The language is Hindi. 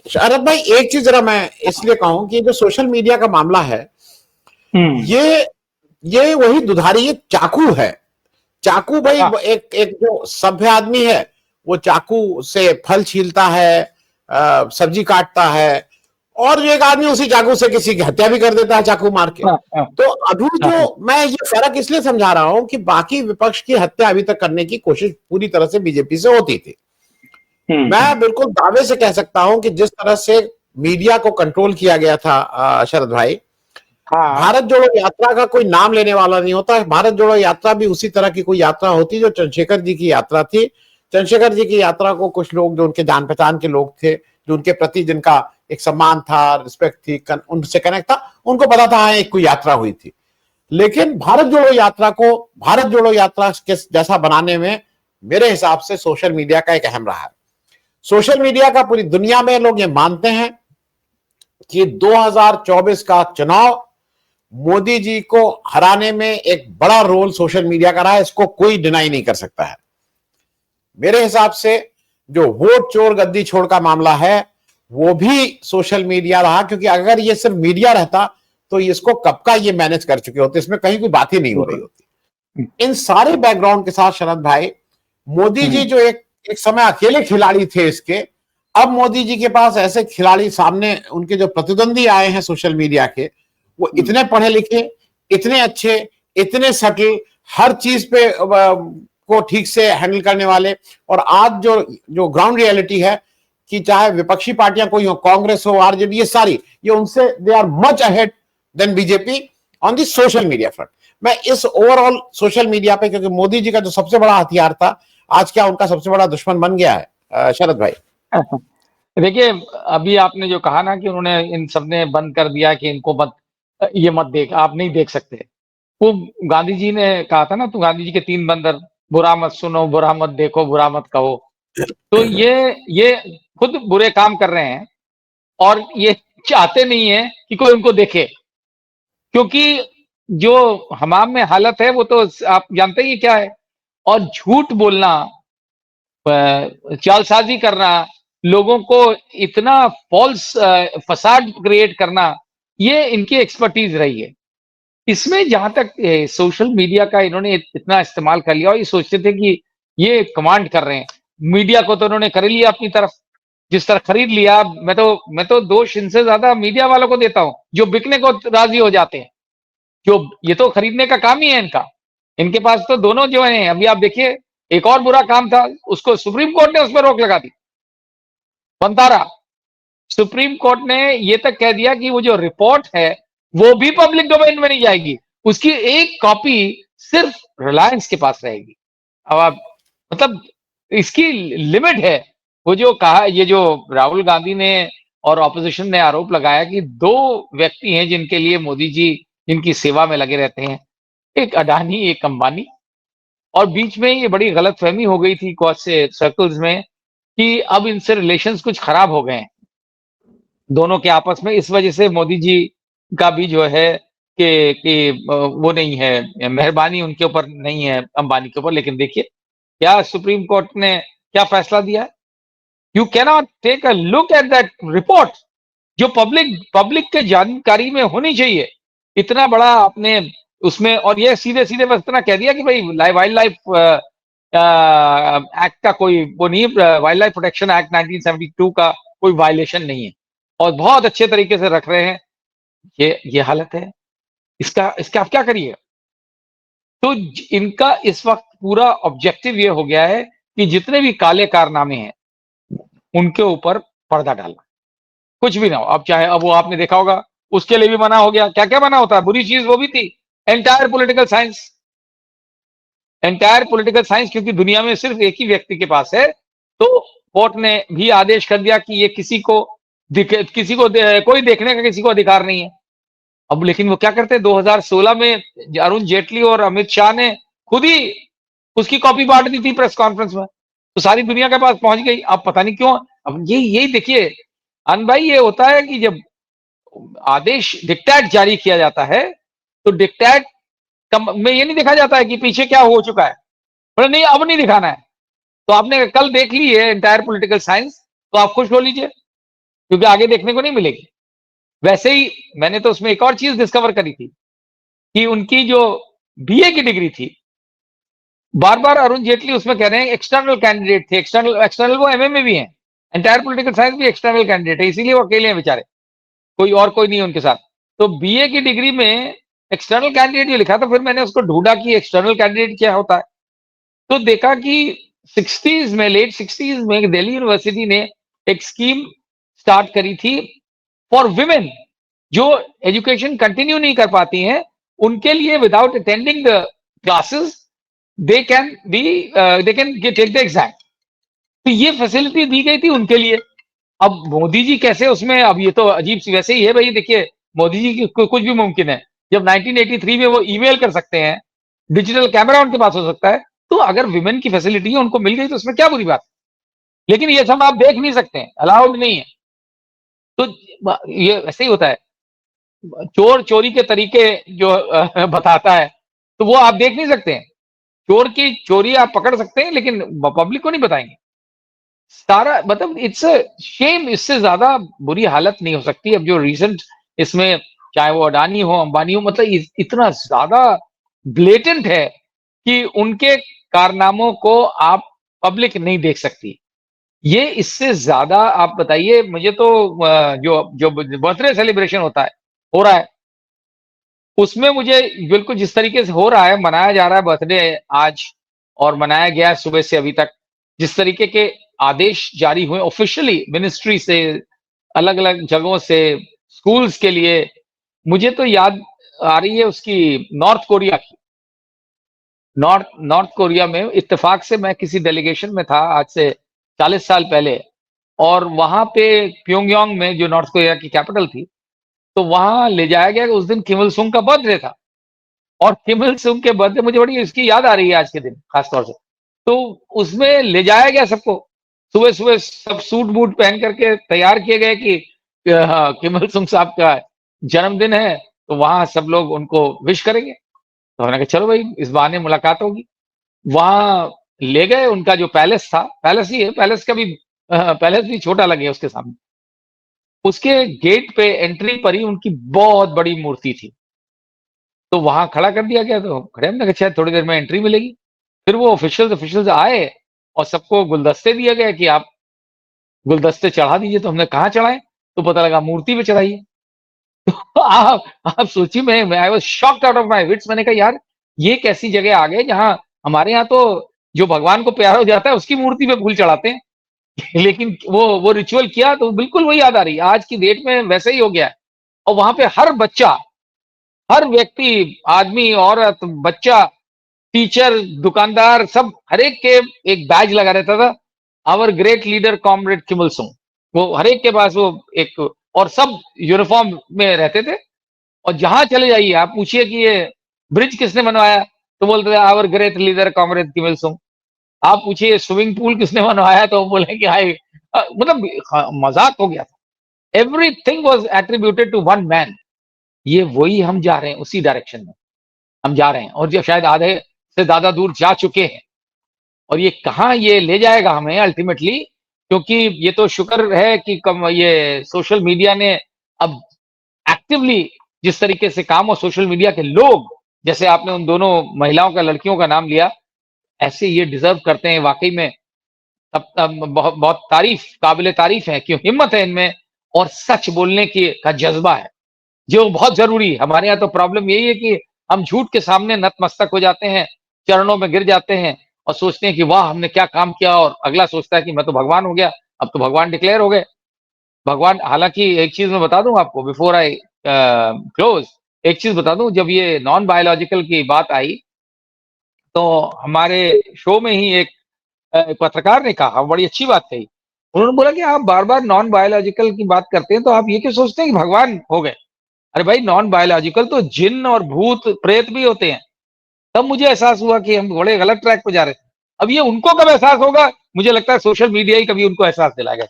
शरद भाई, एक चीज जरा मैं इसलिए कहूं कि जो सोशल मीडिया का मामला है, ये ये वही दुधारी, ये चाकू है। चाकू भाई, हाँ, एक एक जो सभ्य आदमी है वो चाकू से फल छीलता है, सब्जी काटता है, और जो एक आदमी उसी चाकू से किसी की हत्या भी कर देता है चाकू मार के। हाँ, हाँ, तो अभी हाँ, जो मैं ये फर्क इसलिए समझा रहा हूं कि बाकी विपक्ष की हत्या अभी तक करने की कोशिश पूरी तरह से बीजेपी से होती थी। मैं बिल्कुल दावे से कह सकता हूं कि जिस तरह से मीडिया को कंट्रोल किया गया था शरद भाई, हाँ, भारत जोड़ो यात्रा का कोई नाम लेने वाला नहीं होता। भारत जोड़ो यात्रा भी उसी तरह की कोई यात्रा होती जो चंद्रशेखर जी की यात्रा थी। चंद्रशेखर जी की यात्रा को कुछ लोग जो उनके जान पहचान के लोग थे, जो उनके प्रति जिनका एक सम्मान था, रिस्पेक्ट थी, उनसे कनेक्ट था, उनको पता था हाँ एक कोई यात्रा हुई थी। लेकिन भारत जोड़ो यात्रा को भारत जोड़ो यात्रा के जैसा बनाने में मेरे हिसाब से सोशल मीडिया का एक अहम रहा है। सोशल मीडिया का पूरी दुनिया में लोग ये मानते हैं कि 2024 का चुनाव मोदी जी को हराने में एक बड़ा रोल सोशल मीडिया का रहा है। इसको कोई डिनाई नहीं कर सकता है। मेरे हिसाब से जो वोट चोर गद्दी छोड़ का मामला है वो भी सोशल मीडिया रहा, क्योंकि अगर ये सिर्फ मीडिया रहता तो इसको कब का ये मैनेज कर चुके होते, इसमें कहीं कोई बात ही नहीं हो रही होती। इन सारे बैकग्राउंड के साथ शरद भाई, मोदी जी जो एक एक समय अकेले खिलाड़ी थे इसके, अब मोदी जी के पास ऐसे खिलाड़ी सामने, उनके जो प्रतिद्वंदी आए हैं सोशल मीडिया के, वो इतने पढ़े लिखे, इतने अच्छे, इतने सटल, हर चीज पे को ठीक से हैंडल करने वाले। और आज जो जो ग्राउंड रियलिटी है कि चाहे विपक्षी पार्टियां कोई हो, कांग्रेस हो, आरजेडी, ये सारी, ये उनसे they are much ahead than BJP on the social media front. मैं इस ओवरऑल सोशल मीडिया पे, क्योंकि मोदी जी का जो सबसे बड़ा हथियार था आज क्या उनका सबसे बड़ा दुश्मन बन गया है शरद भाई। देखिए, अभी आपने जो कहा ना कि उन्होंने इन सब ने बंद कर दिया कि इनको मत, ये मत देख, आप नहीं देख सकते। वो गांधी जी ने कहा था ना, तो गांधी जी के 3 बंदर, बुरा मत सुनो, बुरा मत देखो, बुरा मत कहो। तो ये खुद बुरे काम कर रहे हैं और ये चाहते नहीं है कि कोई उनको देखे, क्योंकि जो हमाम में हालत है वो तो आप जानते ही क्या है। और झूठ बोलना, चालसाजी करना, लोगों को इतना फॉल्स फसाड क्रिएट करना, ये इनकी एक्सपर्टीज रही है। इसमें जहां तक सोशल मीडिया का इन्होंने इतना इस्तेमाल कर लिया और ये सोचते थे कि ये कमांड कर रहे हैं। मीडिया को तो उन्होंने कर लिया अपनी तरफ, जिस तरह खरीद लिया। मैं तो दोष इनसे ज्यादा मीडिया वालों को देता हूं, जो बिकने को राजी हो जाते हैं। जो ये तो खरीदने का काम ही है इनका। इनके पास तो दोनों जो है। अभी आप देखिए, एक और बुरा काम था, उसको सुप्रीम कोर्ट ने उस पर रोक लगा दी, बंतारा। सुप्रीम कोर्ट ने ये तक कह दिया कि वो जो रिपोर्ट है वो भी पब्लिक डोमेन में नहीं जाएगी, उसकी एक कॉपी सिर्फ रिलायंस के पास रहेगी। अब आप, मतलब, इसकी लिमिट है। वो जो कहा, ये जो राहुल गांधी ने और ऑपोजिशन ने आरोप लगाया कि 2 व्यक्ति हैं जिनके लिए मोदी जी इनकी सेवा में लगे रहते हैं, एक अडानी, एक अंबानी। और बीच में ये बड़ी गलतफहमी हो गई थी कुछ से सर्कल्स में कि अब इनसे रिलेशंस कुछ खराब हो गए हैं दोनों के आपस में। इस वजह से मोदी जी का भी जो है कि वो नहीं है, मेहरबानी उनके ऊपर नहीं है अंबानी के ऊपर। लेकिन देखिए क्या सुप्रीम कोर्ट ने क्या फैसला दिया है। You cannot take a look at that report, जो पब्लिक पब्लिक के जानकारी में होनी चाहिए। इतना बड़ा आपने उसमें, और ये सीधे सीधे बस इतना कह दिया कि भाई वाइल्ड लाइफ एक्ट का कोई वो नहीं, वाइल्ड लाइफ प्रोटेक्शन एक्ट 1972 का कोई वायलेशन नहीं है, और बहुत अच्छे तरीके से रख रहे हैं। ये हालत है। इसका इसका आप क्या करिए। तो इनका इस वक्त पूरा ऑब्जेक्टिव ये हो गया है कि जितने भी काले कारनामे हैं उनके ऊपर पर्दा डालना, कुछ भी ना हो। अब चाहे, अब वो आपने देखा होगा, उसके लिए भी मना हो गया। क्या क्या मना होता है, बुरी चीज वो भी थी, entire political science. Entire political science, क्योंकि दुनिया में सिर्फ एक ही व्यक्ति के पास है। तो कोर्ट ने भी आदेश कर दिया कि ये किसी को कोई देखने का किसी को अधिकार नहीं है। अब लेकिन वो क्या करते हैं, 2016 में अरुण जेटली और अमित शाह ने खुद ही उसकी कॉपी बांट दी थी प्रेस कॉन्फ्रेंस में, तो सारी दुनिया के पास पहुंच गई। अब पता नहीं क्यों। अब यही देखिए अन भाई, ये होता है कि जब आदेश, डिक्टेट जारी किया जाता है, तो डिक्टेट में ये नहीं देखा जाता है कि पीछे क्या हो चुका है। बोले नहीं, अब नहीं दिखाना है। तो आपने कल देख ली है एंटायर पॉलिटिकल साइंस, तो आप खुश हो लीजिए। क्योंकि आगे देखने को नहीं मिलेगी। वैसे ही मैंने तो उसमें एक और चीज डिस्कवर करी थी कि उनकी जो बीए की डिग्री थी, बार-बार अरुण जेटली उसमें कह रहे हैं एक्सटर्नल कैंडिडेट थे, एक्सटर्नल एक्सटर्नल वो एमए में भी हैं। एंटायर पॉलिटिकल साइंस भी एक्सटर्नल कैंडिडेट है, इसीलिए वो अकेले हैं बेचारे, कोई और कोई नहीं है उनके साथ। तो बीए की डिग्री में एक्सटर्नल कैंडिडेट जो लिखा था, फिर मैंने उसको ढूंढा कि एक्सटर्नल कैंडिडेट क्या होता है। तो देखा कि 60s में, लेट 60s में दिल्ली यूनिवर्सिटी ने एक स्कीम स्टार्ट करी थी फॉर विमेन जो एजुकेशन कंटिन्यू नहीं कर पाती हैं, उनके लिए without attending the classes they can be they can take the exam. तो ये फैसिलिटी दी गई थी उनके लिए। अब मोदी जी कैसे उसमें, अब ये तो अजीब सी, वैसे ही है भाई, देखिए मोदी जी की कुछ भी मुमकिन है। जब 1983 में वो ईमेल कर सकते हैं, डिजिटल कैमरा उनके पास हो सकता है, तो अगर विमेन की फैसिलिटी है उनको मिल गई तो उसमें क्या बुरी बात है। लेकिन ये सब आप देख नहीं सकते हैं, अलाउड नहीं है। तो ये ऐसे ही होता है, चोर चोरी के तरीके जो बताता है, तो वो आप देख नहीं सकते हैं। चोर की चोरी आप पकड़ सकते हैं लेकिन पब्लिक को नहीं बताएंगे। सारा मतलब इट्स अ शेम, इससे ज्यादा बुरी हालत नहीं हो सकती। अब जो रिसेंट इसमें, चाहे वो अडानी हो अंबानी हो, मतलब इतना ज्यादा ब्लेटेंट है कि उनके कारनामों को आप पब्लिक नहीं देख सकती। ये इससे ज्यादा आप बताइए मुझे तो। जो जो बर्थडे सेलिब्रेशन होता है, हो रहा है, उसमें मुझे बिल्कुल जिस तरीके से हो रहा है, मनाया जा रहा है बर्थडे आज, और मनाया गया है सुबह से अभी तक, जिस तरीके के आदेश जारी हुए ऑफिशियली मिनिस्ट्री से, अलग अलग जगहों से, स्कूल्स के लिए, मुझे तो याद आ रही है उसकी, नॉर्थ कोरिया की। नॉर्थ नॉर्थ कोरिया में इत्तेफाक से मैं किसी डेलीगेशन में था आज से 40 साल पहले, और वहां पे प्योंगयांग में, जो नॉर्थ कोरिया की कैपिटल थी, तो वहां ले जाया गया। उस दिन किम इल सुंग का बर्थडे था, और किम इल सुंग के बर्थडे मुझे बड़ी इसकी याद आ रही है आज के दिन खास तौर से। तो उसमें ले जाया गया सबको, सुबह सुबह सब सूट बूट पहन करके तैयार किए गए कि हाँ, किम इल सुंग साहब का जन्मदिन है, तो वहां सब लोग उनको विश करेंगे। तो हमने कहा चलो भाई, इस बहाने मुलाकात होगी। वहां ले गए, उनका जो पैलेस था, पैलेस ही है, पैलेस का भी पैलेस भी छोटा लगे उसके सामने। उसके गेट पे एंट्री पर ही उनकी बहुत बड़ी मूर्ति थी, तो वहां खड़ा कर दिया गया। तो खड़े, हमने कहा शायद थोड़ी देर में एंट्री मिलेगी। फिर वो ऑफिशियल्स आए और सबको गुलदस्ते दिए गए कि आप गुलदस्ते चढ़ा दीजिए। तो हमने कहाँ चढ़ाए, तो पता लगा मूर्ति पे चढ़ाइए। तो आप सोचिए, मैं I was shocked out of my wits. मैंने कहा यार, ये कैसी जगह आ गए जहां हमारे यहाँ तो जो भगवान को प्यारा हो जाता है उसकी मूर्ति पे फूल चढ़ाते हैं। लेकिन वो रिचुअल किया तो बिल्कुल वही याद आ रही है, आज की डेट में वैसे ही हो गया है। और वहां पे हर बच्चा, हर व्यक्ति, आदमी, औरत, बच्चा, टीचर, दुकानदार, सब हर एक के एक बैज लगा रहता था, आवर ग्रेट लीडर कॉमरेड किम इल सुंग। वो हर एक के पास वो एक, और सब यूनिफॉर्म में रहते थे। और जहां चले जाइए आप पूछिए कि ये ब्रिज किसने बनवाया, तो बोलते थे आवर ग्रेट लीडर कॉमरेड किम इल सुंग। आप पूछिए स्विमिंग पूल किसने बनवाया, तो वो बोलेंगे हाय, मतलब मजाक हो गया था। Everything was attributed to one man. ये वही हम जा रहे हैं, उसी डायरेक्शन में हम जा रहे हैं, और जो शायद आधे से ज्यादा दूर जा चुके हैं। और ये कहाँ ये ले जाएगा हमें अल्टीमेटली, क्योंकि ये तो शुक्र है कि कम ये सोशल मीडिया ने अब एक्टिवली जिस तरीके से काम, और सोशल मीडिया के लोग, जैसे आपने उन दोनों महिलाओं का, लड़कियों का नाम लिया, ऐसे ये डिजर्व करते हैं वाकई में। तब बहुत बहुत तारीफ, काबिले तारीफ है, क्यों हिम्मत है इनमें, और सच बोलने की का जज्बा है, जो बहुत जरूरी है। हमारे यहाँ तो प्रॉब्लम यही है कि हम झूठ के सामने नतमस्तक हो जाते हैं, चरणों में गिर जाते हैं, और सोचते हैं कि वाह हमने क्या काम किया, और अगला सोचता है कि मैं तो भगवान हो गया, अब तो भगवान डिक्लेयर हो गए। भगवान, हालांकि एक चीज मैं बता दूं आपको बिफोर आई क्लोज, एक चीज बता दूं, जब ये नॉन बायोलॉजिकल की बात आई, तो हमारे शो में ही एक पत्रकार ने कहा, बड़ी अच्छी बात कही। उन्होंने बोला कि आप बार बार नॉन बायोलॉजिकल की बात करते हैं, तो आप ये क्यों सोचते हैं कि भगवान हो गए। अरे भाई, नॉन बायोलॉजिकल तो जिन और भूत प्रेत भी होते हैं। तब मुझे एहसास हुआ कि हम बड़े गलत ट्रैक पे जा रहे थे। अब ये उनको कब एहसास होगा, मुझे लगता है सोशल मीडिया ही कभी उनको एहसास दिलाएगा।